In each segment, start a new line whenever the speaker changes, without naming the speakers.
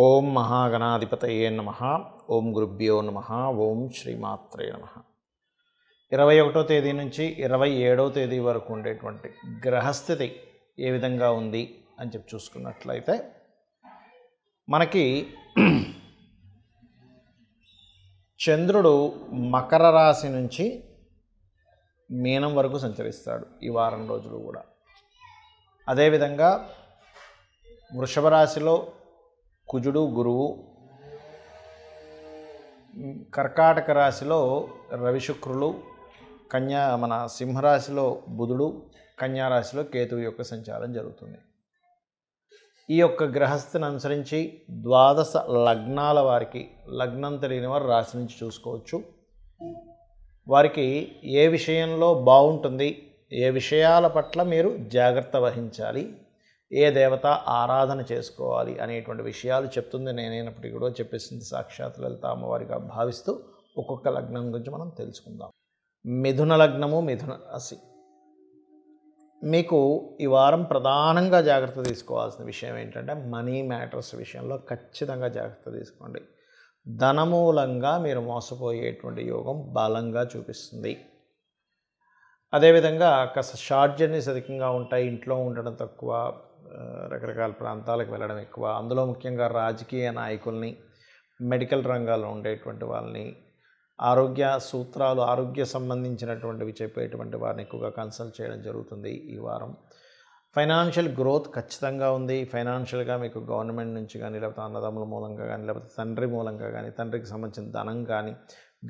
ఓం మహాగణాధిపతయే నమః. ఓం గురుభ్యో నమః. ఓం శ్రీమాత్రే నమః. 21వ తేదీ నుంచి 27వ తేదీ వరకు ఉండేటువంటి గ్రహస్థితి ఏ విధంగా ఉంది అని చెప్పి చూసుకున్నట్లయితే మనకి చంద్రుడు మకర రాశి నుంచి మీనం వరకు సంచరిస్తాడు ఈ వారం రోజులు కూడా. అదేవిధంగా వృషభ రాశిలో కుజుడు గురువు, కర్కాటక రాశిలో రవి శుక్రులు, సింహరాశిలో బుధుడు, కన్యారాశిలో కేతువు యొక్క సంచారం జరుగుతుంది. ఈ యొక్క గ్రహస్థితిని అనుసరించి 12 లగ్నాల వారికి, లగ్నం తెలియని వారు రాశి నుంచి చూసుకోవచ్చు. వారికి ఏ విషయంలో బాగుంటుంది, ఏ విషయాల పట్ల మీరు జాగ్రత్త వహించాలి, ఏ దేవత ఆరాధన చేసుకోవాలి అనేటువంటి విషయాలు చెప్తుంది. నేనైనప్పటికీ కూడా చెప్పేసింది సాక్షాత్ లలిత అమ్మవారిగా భావిస్తూ ఒక్కొక్క లగ్నం గురించి మనం తెలుసుకుందాం. మిథున లగ్నము, మిథున రాశి. మీకు ఈ వారం ప్రధానంగా జాగ్రత్త తీసుకోవాల్సిన విషయం ఏంటంటే మనీ మ్యాటర్స్ విషయంలో ఖచ్చితంగా జాగ్రత్త తీసుకోండి. ధనమూలంగా మీరు మోసపోయేటువంటి యోగం బలంగా చూపిస్తుంది. అదేవిధంగా కాస్త షార్ట్ జర్నీస్ అధికంగా ఉంటాయి. ఇంట్లో ఉండడం తక్కువ, రకరకాల ప్రాంతాలకు వెళ్ళడం ఎక్కువ. అందులో ముఖ్యంగా రాజకీయ నాయకుల్ని, మెడికల్ రంగాల్లో ఉండేటువంటి వాళ్ళని, ఆరోగ్య సూత్రాలు, ఆరోగ్య సంబంధించినటువంటివి చెప్పేటువంటి వారిని ఎక్కువగా కన్సల్ట్ చేయడం జరుగుతుంది ఈ వారం. ఫైనాన్షియల్ గ్రోత్ ఖచ్చితంగా ఉంది. ఫైనాన్షియల్గా మీకు గవర్నమెంట్ నుంచి కానీ, లేకపోతే అన్నదమ్ముల మూలంగా కానీ, లేకపోతే తండ్రి మూలంగా కానీ, తండ్రికి సంబంధించిన ధనం కానీ,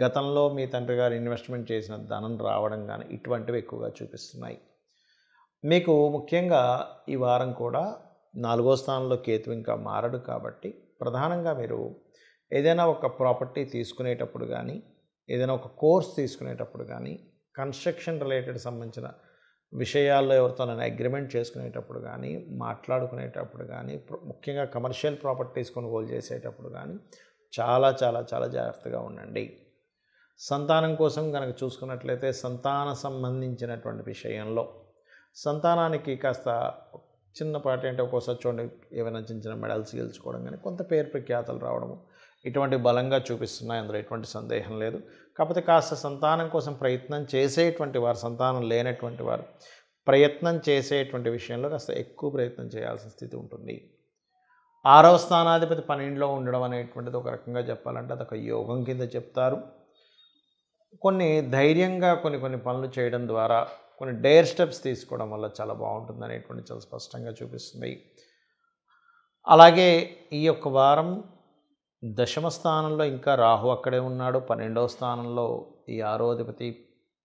గతంలో మీ తండ్రి గారు ఇన్వెస్ట్మెంట్ చేసిన ధనం రావడం కానీ ఇటువంటివి ఎక్కువగా చూపిస్తున్నాయి. మీకు ముఖ్యంగా ఈ వారం కూడా 4వ స్థానంలో కేతు ఇంకా మారడు కాబట్టి ప్రధానంగా మీరు ఏదైనా ఒక ప్రాపర్టీ తీసుకునేటప్పుడు కానీ, ఏదైనా ఒక కోర్స్ తీసుకునేటప్పుడు కానీ, కన్స్ట్రక్షన్ రిలేటెడ్ సంబంధించిన విషయాల్లో ఎవరితోనైనా అగ్రిమెంట్ చేసుకునేటప్పుడు కానీ, మాట్లాడుకునేటప్పుడు కానీ, ముఖ్యంగా కమర్షియల్ ప్రాపర్టీస్ కొనుగోలు చేసేటప్పుడు కానీ చాలా చాలా చాలా జాగ్రత్తగా ఉండండి. సంతానం కోసం కనుక చూసుకున్నట్లయితే సంతాన సంబంధించినటువంటి విషయంలో సంతానానికి కాస్త చిన్నపాటి అంటే ఒక్కోసారి చూడండి ఏమైనా చిన్న చిన్న మెడల్స్ గెలుచుకోవడం కానీ, కొంత పేరు ప్రఖ్యాతలు రావడము ఇటువంటి బలంగా చూపిస్తున్నాయి. అందులో ఎటువంటి సందేహం లేదు. కాకపోతే కాస్త సంతానం కోసం ప్రయత్నం చేసేటువంటి వారు, సంతానం లేనటువంటి వారు ప్రయత్నం చేసేటువంటి విషయంలో కాస్త ఎక్కువ ప్రయత్నం చేయాల్సిన స్థితి ఉంటుంది. 6వ స్థానాధిపతి 12లో ఉండడం అనేటువంటిది ఒక రకంగా చెప్పాలంటే అదొక యోగం కింద చెప్తారు. కొన్ని ధైర్యంగా కొన్ని పనులు చేయడం ద్వారా, కొన్ని డేర్ స్టెప్స్ తీసుకోవడం వల్ల చాలా బాగుంటుంది అనేటువంటి చాలా స్పష్టంగా చూపిస్తుంది. అలాగే ఈ యొక్క వారం 10వ స్థానంలో ఇంకా రాహు అక్కడే ఉన్నాడు. 12వ స్థానంలో ఈ 6వ అధిపతి,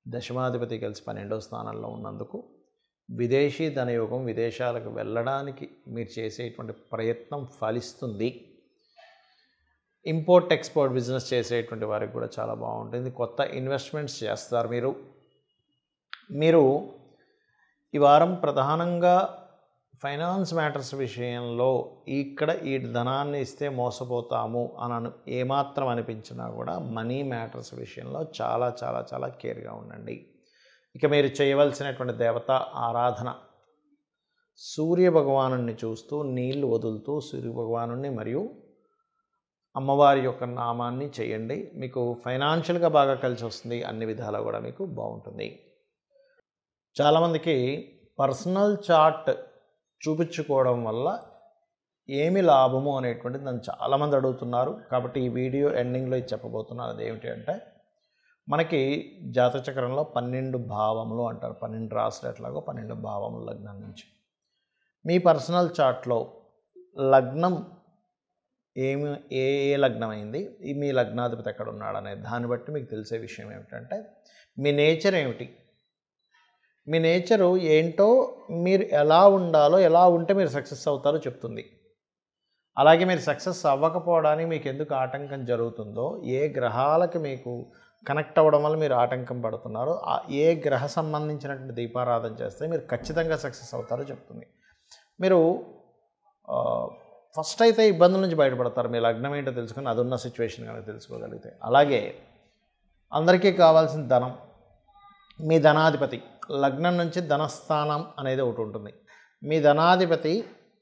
10మాధిపతి కలిసి 12వ స్థానంలో ఉన్నందుకు విదేశీ ధనయోగం, విదేశాలకు వెళ్ళడానికి మీరు చేసేటువంటి ప్రయత్నం ఫలిస్తుంది. ఇంపోర్ట్ ఎక్స్పోర్ట్ బిజినెస్ చేసేటువంటి వారికి కూడా చాలా బాగుంటుంది. కొత్త ఇన్వెస్ట్మెంట్స్ చేస్తారు మీరు ఈ వారం ప్రధానంగా ఫైనాన్స్ మ్యాటర్స్ విషయంలో ఇక్కడ ఈ ధనాన్ని ఇస్తే మోసపోతాము అని ఏమాత్రం అనిపించినా కూడా మనీ మ్యాటర్స్ విషయంలో చాలా చాలా చాలా కేర్గా ఉండండి. ఇక మీరు చేయవలసినటువంటి దేవత ఆరాధన, సూర్య భగవానుని చూస్తూ నీళ్లు వదులుతూ సూర్య భగవానుని మరియు అమ్మవారి యొక్క నామాన్ని చేయండి. మీకు ఫైనాన్షియల్గా బాగా కలిసి వస్తుంది. అన్ని విధాలా కూడా మీకు బాగుంటుంది. చాలామందికి పర్సనల్ చార్ట్ చూపించుకోవడం వల్ల ఏమి లాభము అనేటువంటిది నన్ను చాలామంది అడుగుతున్నారు. కాబట్టి ఈ వీడియో ఎండింగ్లో ఇది చెప్పబోతున్నాను. అదేమిటి అంటే మనకి జాతచక్రంలో 12 భావములు అంటారు. 12 రాశులు ఎట్లాగో 12 భావములు లగ్నం నుంచి. మీ పర్సనల్ చార్ట్లో లగ్నం ఏ లగ్నం అయింది, మీ లగ్నాధిపతి ఎక్కడ ఉన్నాడు అనే దాన్ని బట్టి మీకు తెలిసే విషయం ఏమిటంటే మీ నేచర్ ఏమిటి, మీ నేచరు ఏంటో, మీరు ఎలా ఉండాలో, ఎలా ఉంటే మీరు సక్సెస్ అవుతారో చెప్తుంది. అలాగే మీరు సక్సెస్ అవ్వకపోవడానికి మీకు ఎందుకు ఆటంకం జరుగుతుందో, ఏ గ్రహాలకు మీకు కనెక్ట్ అవ్వడం వల్ల మీరు ఆటంకం పడుతున్నారో, ఏ గ్రహ సంబంధించినటువంటి దీపారాధన చేస్తే మీరు ఖచ్చితంగా సక్సెస్ అవుతారో చెప్తుంది. మీరు ఫస్ట్ అయితే ఇబ్బందుల నుంచి బయటపడతారు. మీ లగ్నం ఏంటో తెలుసుకొని అది ఉన్న సిచ్యువేషన్ కనుక తెలుసుకోగలిగితే. అలాగే అందరికీ కావాల్సిన ధనం, మీ ధనాధిపతి లగ్నం నుంచి ధనస్థానం అనేది ఒకటి ఉంటుంది. మీ ధనాధిపతి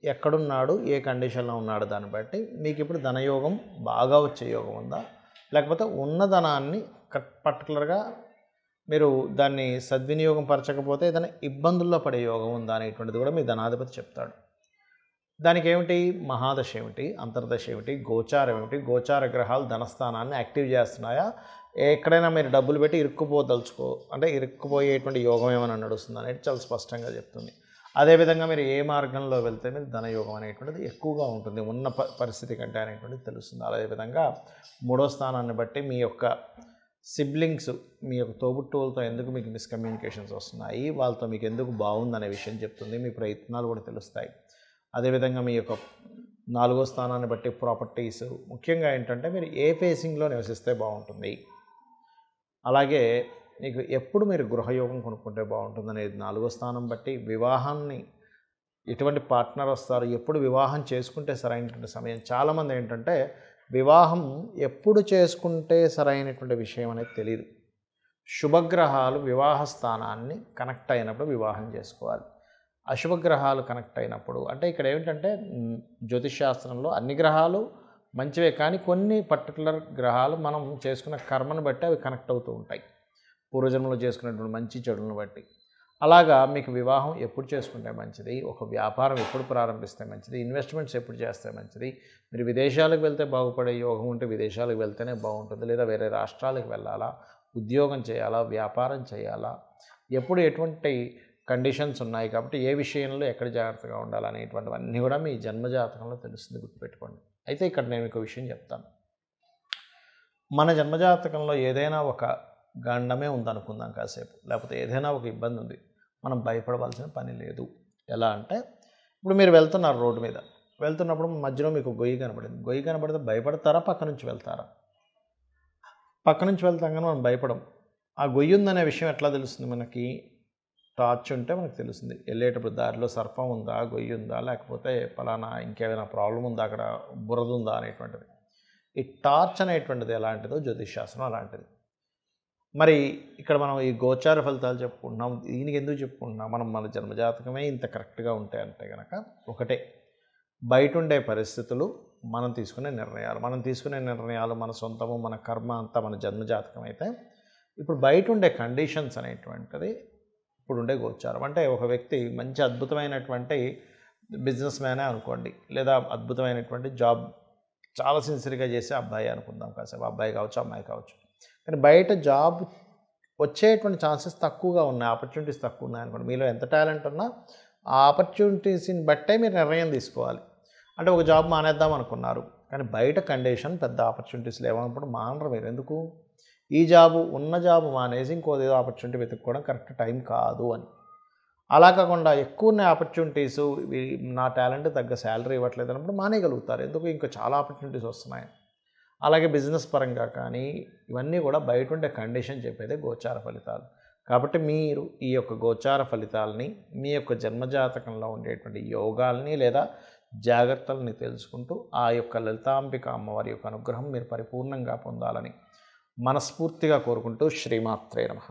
ఎక్కడున్నాడు, ఏ కండిషన్లో ఉన్నాడు దాన్ని బట్టి మీకు ఇప్పుడు ధనయోగం బాగా వచ్చే యోగం ఉందా, లేకపోతే ఉన్న ధనాన్ని పర్టికులర్గా మీరు దాన్ని సద్వినియోగం పరచకపోతే ఏదైనా ఇబ్బందుల్లో పడే యోగం ఉందా అనేటువంటిది కూడా మీ ధనాధిపతి చెప్తాడు. దానికి ఏమిటి, మహాదశ ఏమిటి, అంతర్దశ ఏమిటి, గోచారం ఏమిటి, గోచార గ్రహాలు ధనస్థానాన్ని యాక్టివ్ చేస్తున్నాయా, ఎక్కడైనా మీరు డబ్బులు పెట్టి ఇరుక్కుపోయేటువంటి యోగం ఏమైనా నడుస్తుంది అనేది చాలా స్పష్టంగా చెప్తుంది. అదేవిధంగా మీరు ఏ మార్గంలో వెళ్తే మీరు ధనయోగం అనేటువంటిది ఎక్కువగా ఉంటుంది ఉన్న పరిస్థితి కంటే అనేటువంటిది తెలుస్తుంది. అదేవిధంగా 3వ స్థానాన్ని బట్టి మీ యొక్క సిబ్లింగ్స్, మీ యొక్క తోబుట్టువులతో ఎందుకు మీకు మిస్కమ్యూనికేషన్స్ వస్తున్నాయి, వాళ్ళతో మీకు ఎందుకు బాగుందనే విషయం చెప్తుంది. మీ ప్రయత్నాలు కూడా తెలుస్తాయి. అదేవిధంగా మీ యొక్క 4వ స్థానాన్ని బట్టి ప్రాపర్టీస్, ముఖ్యంగా ఏంటంటే మీరు ఏ ఫేసింగ్లో నివసిస్తే బాగుంటుంది, అలాగే మీకు ఎప్పుడు మీరు గృహయోగం కొనుక్కుంటే బాగుంటుంది అనేది 4వ స్థానం బట్టి, వివాహాన్ని ఎటువంటి పార్ట్నర్ వస్తారు, ఎప్పుడు వివాహం చేసుకుంటే సరైనటువంటి సమయం. చాలామంది ఏంటంటే వివాహం ఎప్పుడు చేసుకుంటే సరైనటువంటి విషయం అనేది తెలియదు. శుభగ్రహాలు వివాహ స్థానాన్ని కనెక్ట్ అయినప్పుడు వివాహం చేసుకోవాలి. అశుభగ్రహాలు కనెక్ట్ అయినప్పుడు అంటే ఇక్కడ ఏమిటంటే జ్యోతిష్ శాస్త్రంలో అన్ని గ్రహాలు మంచివే, కానీ కొన్ని పర్టికులర్ గ్రహాలు మనం చేసుకున్న కర్మను బట్టి అవి కనెక్ట్ అవుతూ ఉంటాయి, పూర్వజన్మలో చేసుకున్నటువంటి మంచి చెడులను బట్టి. అలాగా మీకు వివాహం ఎప్పుడు చేసుకుంటే మంచిది, ఒక వ్యాపారం ఎప్పుడు ప్రారంభిస్తే మంచిది, ఇన్వెస్ట్మెంట్స్ ఎప్పుడు చేస్తే మంచిది, మీరు విదేశాలకు వెళ్తే బాగుపడే యోగం ఉంటే విదేశాలకు వెళ్తేనే బాగుంటుంది, లేదా వేరే రాష్ట్రాలకు వెళ్ళాలా, ఉద్యోగం చేయాలా, వ్యాపారం చేయాలా, ఎప్పుడు ఎటువంటి కండిషన్స్ ఉన్నాయి, కాబట్టి ఏ విషయంలో ఎక్కడ జాగ్రత్తగా ఉండాలనేటువంటివన్నీ కూడా మీ జన్మజాతకంలో తెలుస్తుంది, గుర్తుపెట్టుకోండి. అయితే ఇక్కడ నేను మీకు విషయం చెప్తాను. మన జన్మజాతకంలో ఏదైనా ఒక గండమే ఉందనుకుందాం కాసేపు, లేకపోతే ఏదైనా ఒక ఇబ్బంది ఉంది, మనం భయపడవలసిన పని లేదు. ఎలా అంటే ఇప్పుడు మీరు వెళ్తున్నారు, రోడ్డు మీద వెళ్తున్నప్పుడు మధ్యలో మీకు గొయ్యి కనబడింది. గొయ్యి కనబడితే భయపడతారా, పక్క నుంచి వెళ్తారా? పక్క నుంచి వెళ్తాం కానీ మనం భయపడం. ఆ గొయ్యి ఉందనే విషయం ఎట్లా తెలుస్తుంది మనకి? టార్చ్ ఉంటే మనకు తెలుస్తుంది. వెళ్ళేటప్పుడు దారిలో సర్పం ఉందా, గొయ్యి ఉందా, లేకపోతే పలానా ఇంకేమైనా ప్రాబ్లం ఉందా, అక్కడ బురద ఉందా అనేటువంటిది. ఈ టార్చ్ అనేటువంటిది ఎలాంటిదో జ్యోతిష్ శాస్త్రం అలాంటిది. మరి ఇక్కడ మనం ఈ గోచార ఫలితాలు చెప్పుకుంటున్నాం, దీనికి ఎందుకు చెప్పుకుంటున్నాం? మన జన్మజాతకమే ఇంత కరెక్ట్గా ఉంటాయి అంటే కనుక ఒకటే, బయట ఉండే పరిస్థితులు, మనం తీసుకునే నిర్ణయాలు మన సొంతము, మన కర్మ అంతా మన జన్మజాతకం అయితే, ఇప్పుడు బయట ఉండే కండిషన్స్ అనేటువంటిది ఇప్పుడు ఉండే గోచారం. అంటే ఒక వ్యక్తి మంచి అద్భుతమైనటువంటి బిజినెస్ మ్యానే అనుకోండి, లేదా అద్భుతమైనటువంటి జాబ్ చాలా సిన్సియర్గా చేసే అబ్బాయి అనుకుందాం కాసేపు, అబ్బాయి కావచ్చు, అమ్మాయి కావచ్చు. కానీ బయట జాబ్ వచ్చేటువంటి ఛాన్సెస్ తక్కువగా ఉన్నాయి, ఆపర్చునిటీస్ తక్కువ ఉన్నాయి అనుకోండి. మీలో ఎంత టాలెంట్ ఉన్నా ఆ ఆపర్చునిటీస్ని బట్టే మీరు నిర్ణయం తీసుకోవాలి. అంటే ఒక జాబ్ మానేద్దాం అనుకున్నారు, కానీ బయట కండిషన్ పెద్ద ఆపర్చునిటీస్ లేవన్నప్పుడు మానరు మీరు. ఎందుకు? ఈ జాబు ఉన్న జాబు మానేసి ఇంకోదేదో ఆపర్చునిటీ వెతుక్కోవడం కరెక్ట్ టైం కాదు అని. అలా కాకుండా ఎక్కువ ఉన్న ఆపర్చునిటీసు, నా టాలెంట్ తగ్గ శాలరీ ఇవ్వట్లేదు అన్నప్పుడు మానేయగలుగుతారు. ఎందుకు? ఇంకా చాలా ఆపర్చునిటీస్ వస్తున్నాయి. అలాగే బిజినెస్ పరంగా కానీ ఇవన్నీ కూడా బయట ఉండే కండిషన్ చెప్పేదే గోచార ఫలితాలు. కాబట్టి మీరు ఈ యొక్క గోచార ఫలితాలని మీ యొక్క జన్మజాతకంలో ఉండేటువంటి యోగాల్ని లేదా జాగ్రత్తలని తెలుసుకుంటూ ఆ యొక్క లలితాంబిక అమ్మవారి యొక్క అనుగ్రహం మీరు పరిపూర్ణంగా పొందాలని మనస్ఫూర్తిగా కోరుకుంటూ శ్రీమాత్రే నమః.